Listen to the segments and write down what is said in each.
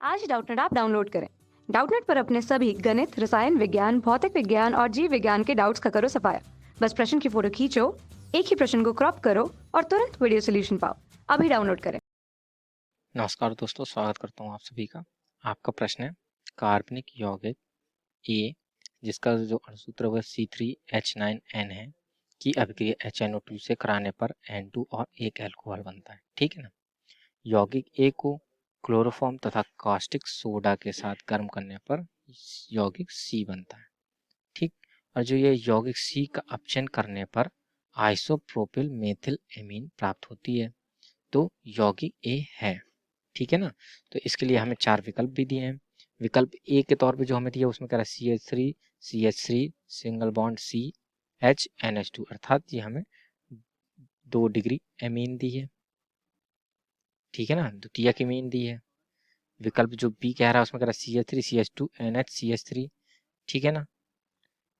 आज डाउटनेट आप डाउनलोड करें। डाउटनेट पर अपने सभी गणित, रसायन विज्ञान, भौतिक विज्ञान और जीव विज्ञान के डाउट्स का करो सफाया। बस प्रश्न की फोटो खींचो, एक ही प्रश्न को क्रॉप करो और तुरंत वीडियो सोल्यूशन पाओ। अभी डाउनलोड करें। नमस्कार दोस्तों, स्वागत करता हूँ आप सभी का। आपका प्रश्न है कार्बनिक यौगिक ए जिसका जो अणुसूत्र है वह C3H9N है की अभिक्रिया HNO2 से कराने पर N2 और एक अल्कोहल बनता है। ठीक है ना। यौगिक ए को क्लोरोफॉर्म तथा कास्टिक सोडा के साथ गर्म करने पर यौगिक सी बनता है। ठीक। और जो ये यौगिक सी का अपचयन करने पर आइसोप्रोपिल मेथिल एमीन प्राप्त होती है, तो यौगिक ए है। ठीक है ना। तो इसके लिए हमें 4 विकल्प भी दिए हैं। विकल्प ए के तौर पे जो हमें दिया उसमें कह रहा है CH3 single bond CH NH2, अर्थात ये हमें 2 डिग्री एमीन दी है। ठीक है ना, द्वितीयक एमीन दी है। विकल्प जो बी कह रहा है उसमें कह रहा है CH3 CH2 NH CH3। ठीक है ना।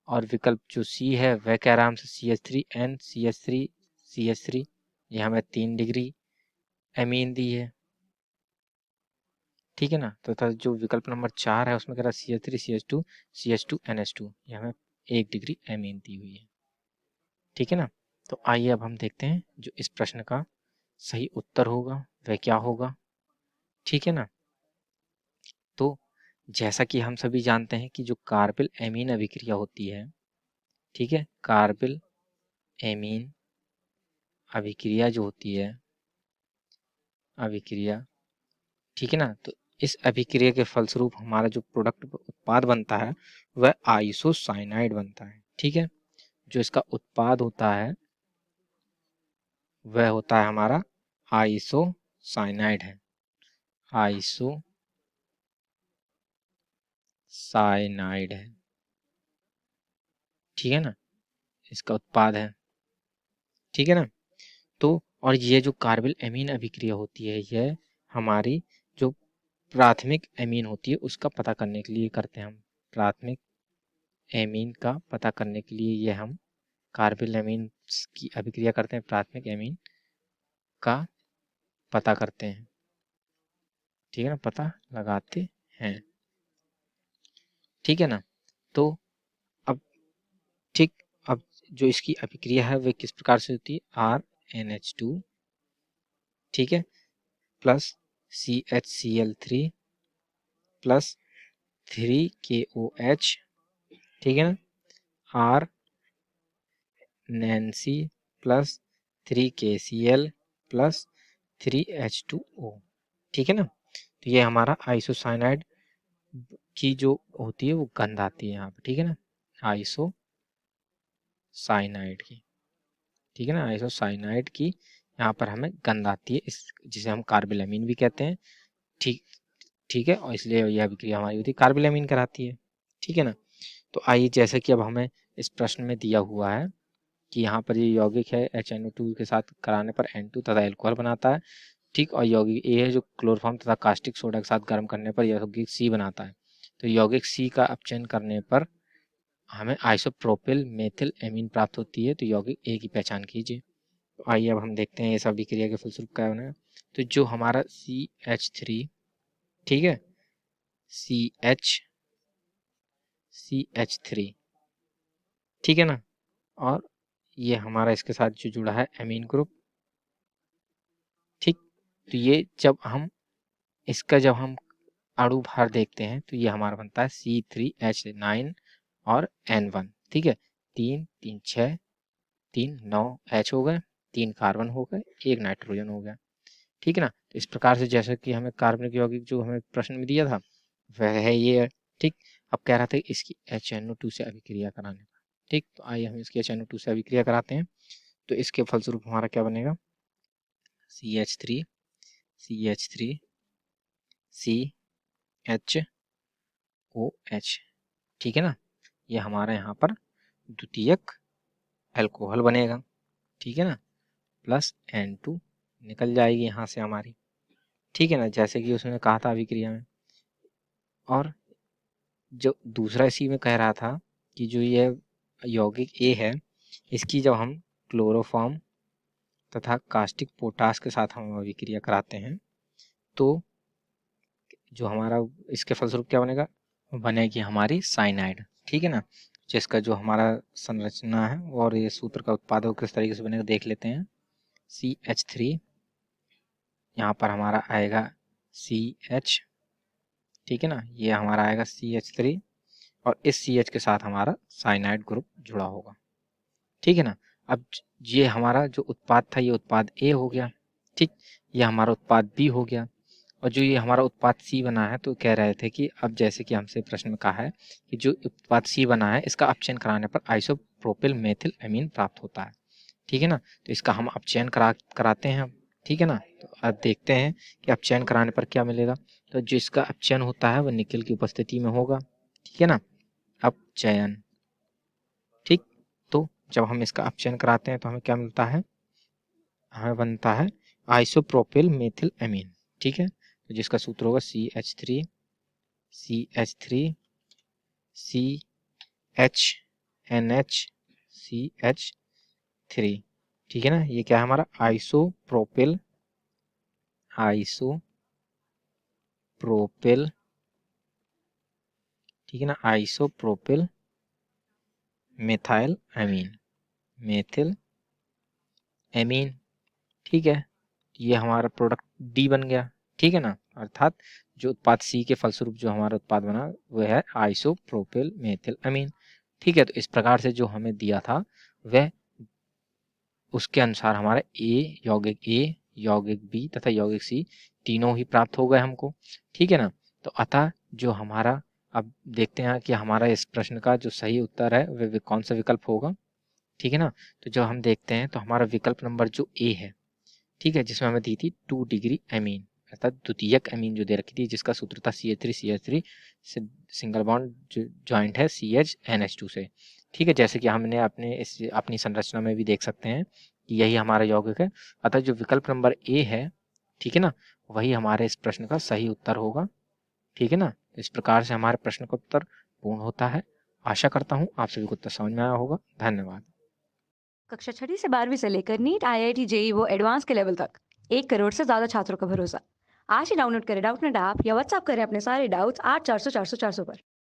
और विकल्प जो सी है वह कह रहा है हमसे CH3 N CH3 CH3, ये हमें 3 डिग्री एमीन दी है। ठीक है ना। तो जो विकल्प नंबर 4 है उसमें कह रहा है CH3 CH2 CH2 NH2, ये हमें 1 डिग्री एमीन दी हुई है। ठीक है ना। तो आइए अब हम देखते हैं जो इस प्रश्न का सही उत्तर होगा वह क्या होगा। ठीक है ना। तो जैसा कि हम सभी जानते हैं कि जो कार्बिल एमीन अभिक्रिया होती है, ठीक है, कार्बिल एमीन अभिक्रिया जो होती है अभिक्रिया, ठीक है ना, तो इस अभिक्रिया के फलस्वरूप हमारा जो प्रोडक्ट उत्पाद बनता है वह आइसोसाइनाइड बनता है। ठीक है। जो इसका उत्पाद होता है वह होता है हमारा आइसोसाइनाइड है। आइसोसाइनाइड है। ठीक है ना, इसका उत्पाद है। ठीक है ना। तो और ये जो कार्बिल एमीन अभिक्रिया होती है यह हमारी जो प्राथमिक एमीन होती है उसका पता करने के लिए करते हैं हम। प्राथमिक एमीन का पता करने के लिए ये हम कार्बिल एमीन की अभिक्रिया करते हैं, प्राथमिक एमीन का पता करते हैं। ठीक है ना, पता लगाते हैं। ठीक है ना। तो अब ठीक, अब जो इसकी अभिक्रिया है वह किस प्रकार से होती है, RNH2, ठीक है, प्लस CHCl3 प्लस 3KOH, ठीक है ना, R Nancy plus 3KCl plus 3H2O। ठीक है ना। तो ये हमारा आइसोसाइनाइड की जो होती है वो गंध आती है यहाँ पर। ठीक है ना, आइसोसाइनाइड की। ठीक है ना, आइसोसाइनाइड की यहाँ पर हमें गंध आती है, इस जिसे हम कार्बिलामीन भी कहते हैं। ठीक ठीक है, और इसलिए यह अभिक्रिया हमारी होती है कार्बिलामीन कराती है। ठीक है ना। तो आइए, जैसे कि अब हमें इस प्रश्न में दिया हुआ है कि यहाँ पर ये यौगिक है HNO2 के साथ कराने पर N2 तथा एल्कोहल बनाता है। ठीक, और यौगिक ए है जो क्लोरोफॉर्म तथा कास्टिक सोडा के साथ गर्म करने पर यौगिक सी बनाता है। तो यौगिक सी का अपचयन करने पर हमें आइसोप्रोपिल मेथिल एमीन प्राप्त होती है। तो यौगिक ए की पहचान कीजिए। तो आइए अब हम देखते हैं ये सब अभिक्रिया के फलस्वरूप क्या बनेगा। तो जो हमारा CH3, ठीक है, CH3, ठीक है ना, और ये हमारा इसके साथ जो जुड़ा है एमीन ग्रुप। ठीक, तो ये जब हम इसका जब हम अणु भार देखते हैं तो ये हमारा बनता है C3H9 और N1। ठीक है, 3 3 6 3 9 H हो गए, 3 कार्बन हो गए, 1 नाइट्रोजन हो गया। ठीक है ना। तो इस प्रकार से जैसे कि हमें कार्बनिक यौगिक जो हमें प्रश्न में दिया था वह है ये। ठीक, अब कह रहा था इसकी HNO2 से अभिक्रिया कराने का। ठीक, तो आइए हम इसकी HNO2 से अभिक्रिया कराते हैं। तो इसके फलस्वरूप हमारा क्या बनेगा, CH3 CH, ठीक है ना, ये हमारा यहाँ पर द्वितीयक अल्कोहल बनेगा। ठीक है ना, प्लस N2 निकल जाएगी यहाँ से हमारी। ठीक है ना, जैसे कि उसने कहा था अभिक्रिया में। और जो दूसरा इसी में कह रहा था कि जो ये यौगिक ए है इसकी जब हम क्लोरोफॉर्म तथा कास्टिक पोटास के साथ हम अभिक्रिया कराते हैं तो जो हमारा इसके फलस्वरूप क्या बनेगा, बनेगी हमारी साइनाइड। ठीक है ना, जिसका जो हमारा संरचना है और ये सूत्र का उत्पादक किस तरीके से बनेगा देख लेते हैं। CH3, यहाँ पर हमारा आएगा CH, ठीक है ना, ये हमारा आएगा CH3 और इस CH के साथ हमारा साइनाइड ग्रुप जुड़ा होगा। ठीक है ना, अब ये हमारा जो उत्पाद था ये उत्पाद A हो गया। ठीक, ये हमारा उत्पाद B हो गया और जो ये हमारा उत्पाद C बना है, तो कह रहे थे कि अब जैसे कि हमसे प्रश्न में कहा है कि जो उत्पाद C बना है इसका अपचयन कराने पर आइसोप्रोपिल मेथिल एमीन प्राप्त होता है। ठीक है ना, तो इसका हम अपचयन कराते हैं। ठीक है ना, तो अब देखते हैं कि अपचयन कराने पर क्या मिलेगा। तो जो इसका अपचयन होता है वह निकेल की उपस्थिति में होगा। ठीक है ना, अपचयन। ठीक, तो जब हम इसका अपचयन कराते हैं तो हमें क्या मिलता है, हमें बनता है आइसोप्रोपिल मेथिल एमीन। ठीक है, तो जिसका सूत्र होगा CH3 CH3 CH ठीक है ना, ये क्या है हमारा आइसोप्रोपिल ठीक है ना, आइसोप्रोपिल मेथाइल एमीन। ठीक है, ये हमारा प्रोडक्ट डी बन गया। ठीक है ना, अर्थात जो उत्पाद सी के फलस्वरूप जो हमारा उत्पाद बना वह है आइसोप्रोपिल मेथिल अमीन। ठीक है, तो इस प्रकार से जो हमें दिया था वह उसके अनुसार हमारा ए, यौगिक बी तथा यौगिक सी तीनों ही प्राप्त हो गए हमको। ठीक है ना, तो अतः जो हमारा, अब देखते हैं कि हमारा इस प्रश्न का जो सही उत्तर है वह कौन सा विकल्प होगा। ठीक है ना, तो जब हम देखते हैं तो हमारा विकल्प नंबर जो ए है, ठीक है, जिसमें हमें दी थी 2 डिग्री एमीन, अर्थात द्वितीयक एमीन जो दे रखी थी, जिसका सूत्र था CH3 सिंगल बॉन्ड जॉइंट है CH NH2 से। ठीक है, जैसे कि हमने अपनी संरचना में भी देख सकते हैं कि यही हमारा यौगिक है। अतः जो विकल्प नंबर ए है, ठीक है ना, वही हमारे इस प्रश्न का सही उत्तर होगा। ठीक है ना, इस प्रकार से हमारे प्रश्न का उत्तर पूर्ण होता है। आशा करता हूँ आप सभी को उत्तर समझ में आया होगा। धन्यवाद। कक्षा 6वीं से 12वीं से लेकर नीट, IIT, JEE वो एडवांस के लेवल तक 1 करोड़ से ज्यादा छात्रों का भरोसा। आज ही डाउनलोड करें डाउटनेट ऐप या व्हाट्सएप करें अपने सारे डाउट्स 8400 400 400 पर।